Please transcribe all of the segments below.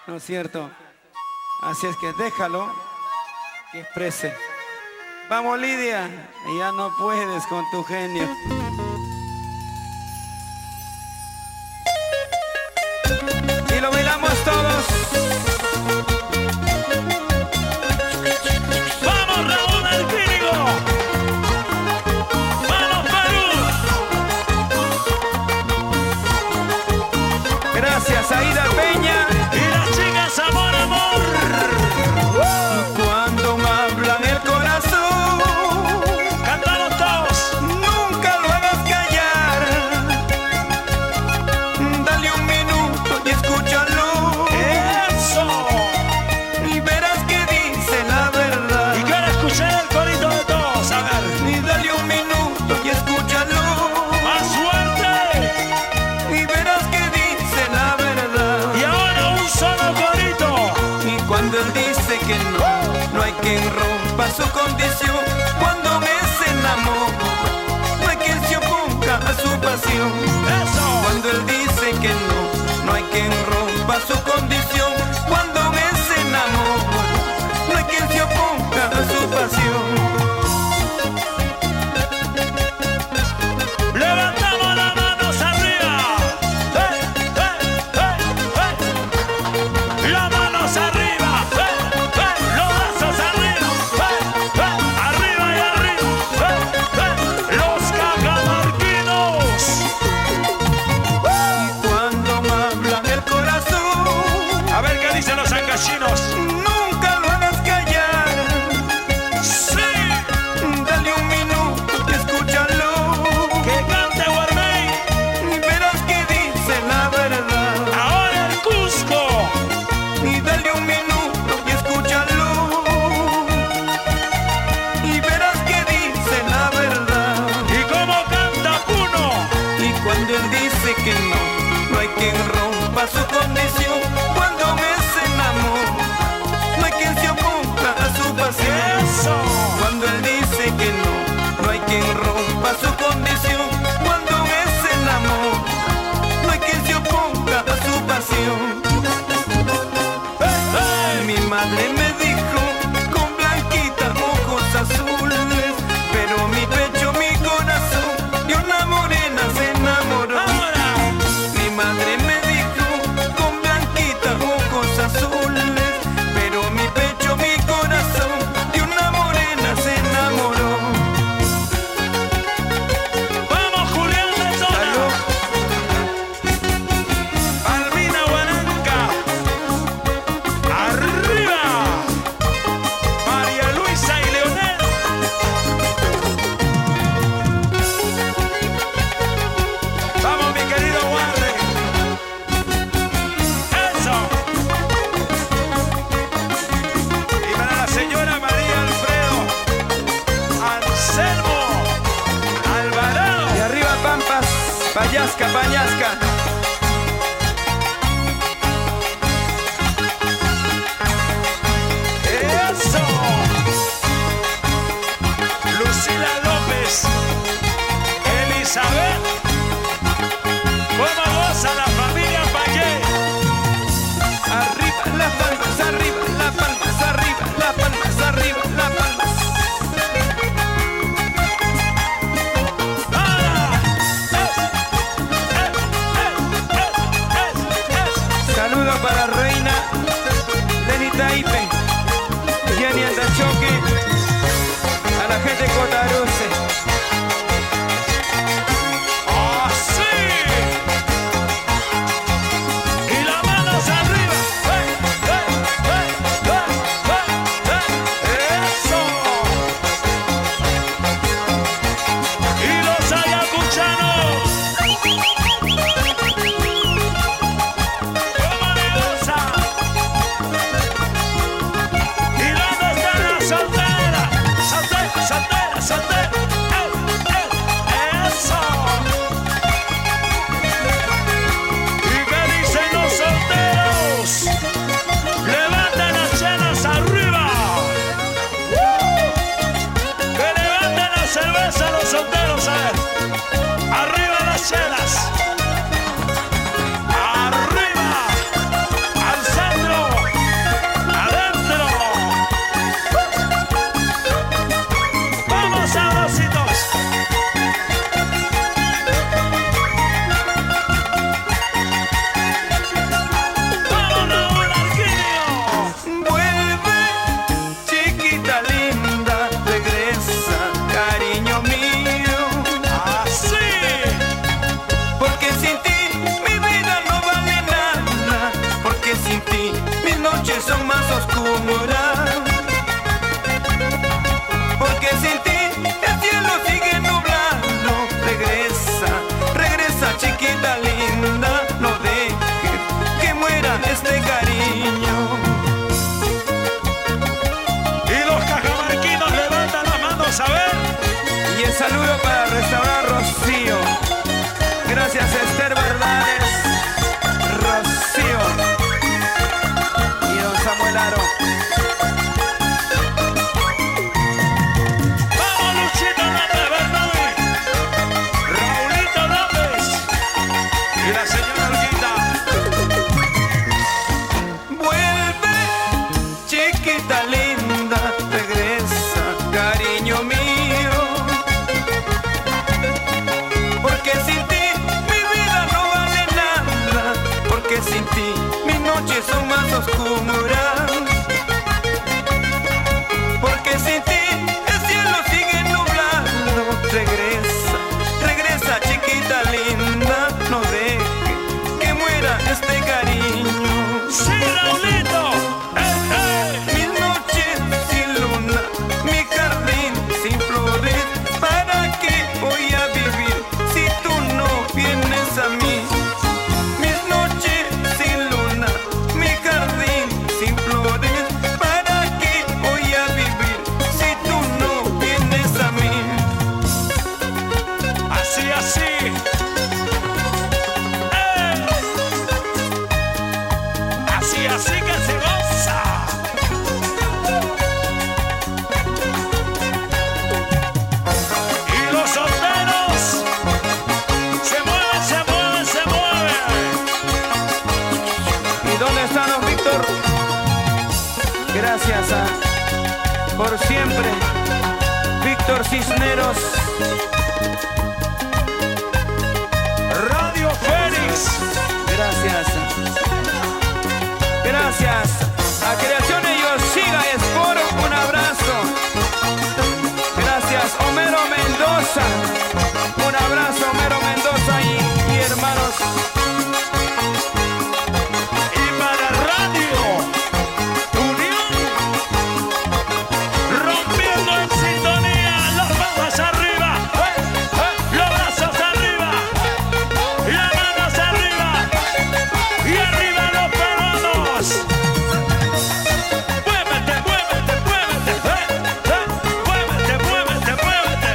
¿no es cierto? Así es que déjalo que exprese. Vamos, Lidia, ya no puedes con tu genio. Y lo bailamos todos. ¡Vamos, Raúl del Pírigo! ¡Vamos, Perú! Gracias, Aida Peña. Y las chicas, amor, amor. Cuando me habla el corazón, Cantamos todos. nunca lo hagas callar. Dale un minuto y escúchalo. ¡Eso! Y verás que dice la verdad. Y quiero escuchar el corito de todos, a ver. Y dale un minuto y escúchalo. ¡Más fuerte! Y verás que dice la verdad. Y ahora un solo corito. Y cuando él dice que no hay quien rompa su condición. Cuando me se enamora, no hay quien se oponga a su pasión. ¡Eso! Cuando él dice que no hay quien rompa su condición. Cuando me se enamora, no hay quien se oponga a su pasión. Levantamos las manos arriba. ¡Hey, hey, hey, hey! Las manos arriba. ¡Hey, hey! Los brazos arriba. ¡Hey, hey! Arriba y arriba. ¡Hey, hey! Los cajamarquinos. Y cuando me habla el corazón, A ver qué dicen los sangallinos. nunca lo hagas callar. ¡Sí! Dale un minuto y escúchalo. ¡Que cante Guarmey! Y verás que dice la verdad. Ahora el Cusco. Y dale un minuto y escúchalo. Y verás que dice la verdad. ¿Y cómo canta Puno? Y cuando él dice que no hay quien rompa su condición. Cuando me se enamora, no hay quien se oponga a su pasión. ¡Eso! Cuando él dice que no hay quien rompa su condición. Cuando me se enamora, no hay quien se oponga a su pasión. ¡Hey, hey! Mi madre me dijo con blanquita ojos azules, pero mi pecho, mi corazón, de una morena se enamoró. ¡Ahora! Mi madre me dijo con blanquita ojos azules, pero mi pecho, mi corazón, de una morena se enamoró. ¡Vamos, Julián de Zona! Albina Guananca. ¡Arriba! María Luisa y Leonel. ¡Vamos, mi querido Warren! ¡Eso! Y para la señora María Alfredo Anselmo Alvarado. Y arriba Pampas, Payasca, Pañasca. ¡Eso! Lucila López, Elizabeth, ¿cómo goza la familia Payé? Arriba las palmas, arriba las palmas, arriba las palmas, arriba las palmas. ¡Ah! Saludo para Reina, Lenny Taipe, Jenny Andachoque, a la gente de Cotaruce. ¡Ah, sí! Y las manos arriba. ¡Hey, hey, hey, hey, hey, hey! ¡Eso! Y los ayacuchanos. ¡Cómo le goza! ¿Y dónde está la soltera? ¡Soltera, soltera, soltera! ¿Y dónde están los Víctor? Gracias por siempre, Víctor Cisneros. Radio Fénix. Gracias. Gracias a Creaciones Yosiga Sport, un abrazo. Gracias, Homero Mendoza. Un abrazo, Homero Mendoza y hermanos. Y para Radio Unión, rompiendo en sintonía, las manos arriba, los brazos arriba, las manos arriba y arriba los peruanos. Muévete, muévete, muévete, muévete, muévete, muévete.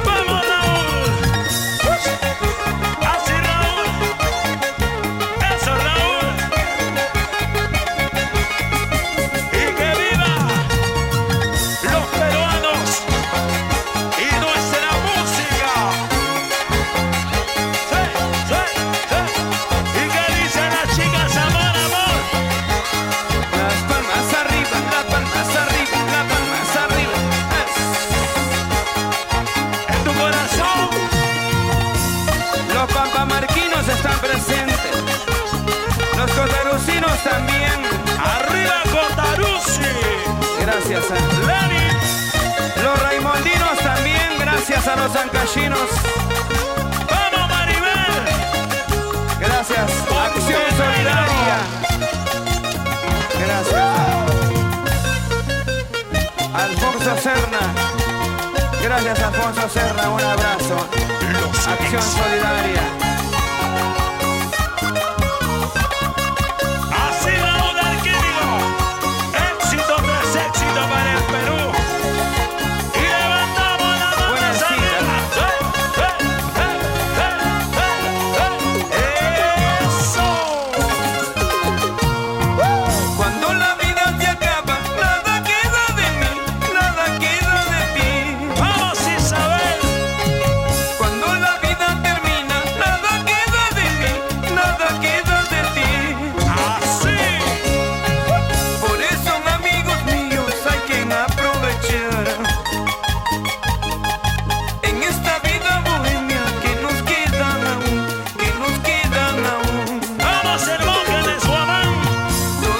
Vamos, Raúl. Así, Raúl. Eso, Raúl. Y que viva los peruanos y nuestra música. Sí, sí, sí. Y que dicen las chicas, amor, amor. Las palmas arriba, las palmas arriba, las palmas arriba. En tu corazón. Los pampamarquinos están presentes. Los cotarucinos también. Arriba Cotaruzzi. Gracias a Lani. los raimondinos también. Gracias a los ancachinos. Vamos, Maribel. Gracias. Acción Solidaria. Gracias. Alfonso Serna. Gracias, Alfonso Serna. Un abrazo. Acción Solidaria. Así vamos del Químico. Éxito tras éxito para el Perú. Y levantamos la mano Buenas arriba. Eso. Cuando la vida se acaba, nada queda de mí, nada queda de ti. Vamos, Isabel. Cuando la vida termina, nada queda de mí, nada queda de ti. Así. Por eso, amigos míos, hay que aprovechar en esta vida bohemia que nos quedan aún, que nos quedan aún. Vamos, el monje de Suamán.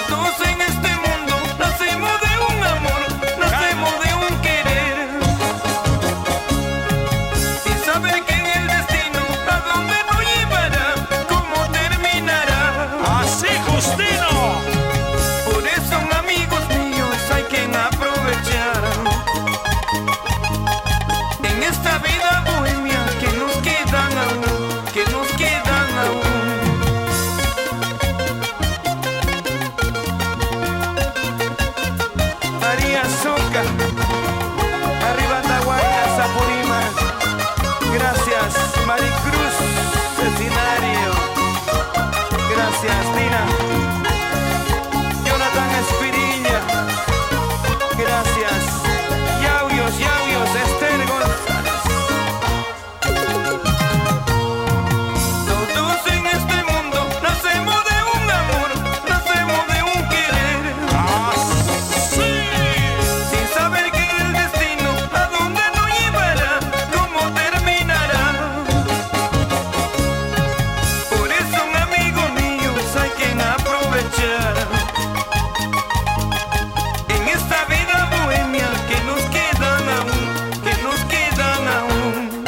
Todos en este mundo nacemos de un amor, nacemos de un querer. Sin saber que en el destino a dónde nos llevará, cómo terminará. Así, Justino. Por eso, amigos míos, hay que aprovechar en esta vida bohemia que nos quedan aún, que nos quedan aún. María Soca, arriba Tahuayna, Sapurima. Gracias, Maricruz, Cecinario. Gracias, Dina. Jonathan Espiriña. Gracias. Yauyos, Yauyos, Esther González. Todos en este mundo nacemos de un amor, nacemos de un querer. Así. Sin saber que el destino a dónde nos llevará, cómo terminará. Por eso, amigos míos, hay que aprovechar en esta vida bohemia que nos quedan aún, que nos quedan aún.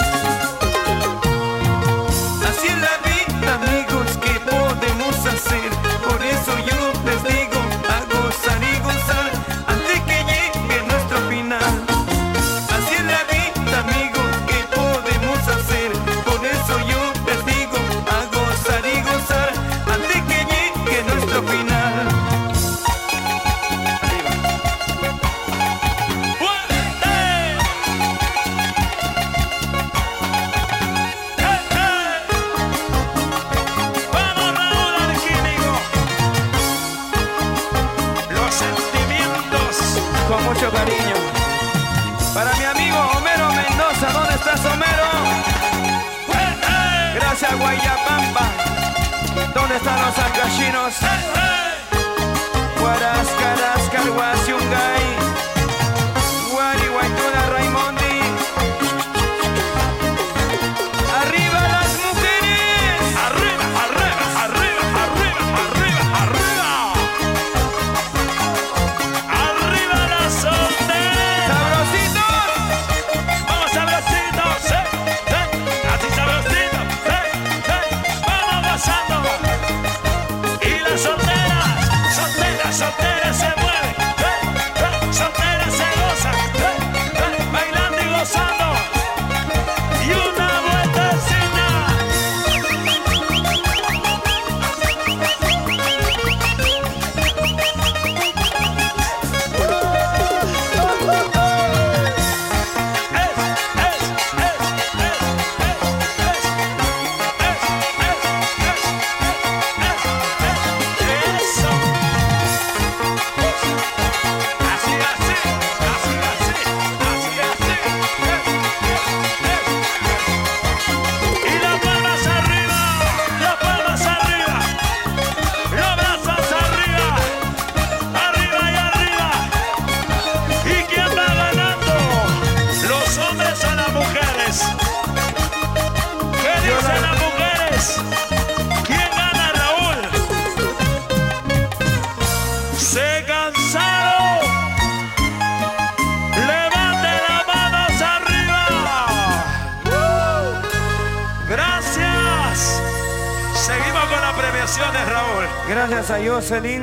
Así es la vida, amigos, ¿qué podemos hacer? Por eso yo les digo a gozar y gozar antes que llegue nuestro final. Así es la vida, amigos, ¿qué podemos hacer? Por eso yo les digo a gozar y gozar antes que llegue nuestro final. Arriba. ¡Fuerte! Vamos, Raúl al Químico. Los sentimientos. Con mucho cariño. Para mi amigo Homero Mendoza, ¿dónde estás, Homero? ¡Fuerte! Gracias, Guayapampa. ¿Dónde están los ancachinos? Guaras, caras, carguas, yungay. Guari, guaytuna, Raimondi. ¡Arriba las mujeres! Arriba, arriba, arriba, arriba, arriba, arriba. Arriba las solteras. ¡Sabrositos! Vamos sabrositos, así sabrositos, vamos gozando. Y las solteras, solteras, solteras se mueven, solteras se gozan, bailando y gozando. Y una vueltecita. Eso. Así, así, así, así, así, así. Y las palmas arriba, las palmas arriba, los brazos arriba, arriba y arriba. ¿Y quién va ganando? ¿Los hombres o las mujeres? ¿Qué dicen las mujeres? ¿Quién gana, Raúl? ¿Se cansaron? ¡Levanten las manos arriba! ¡Gracias! Seguimos con las premiaciones, Raúl. Gracias a Jocelyn.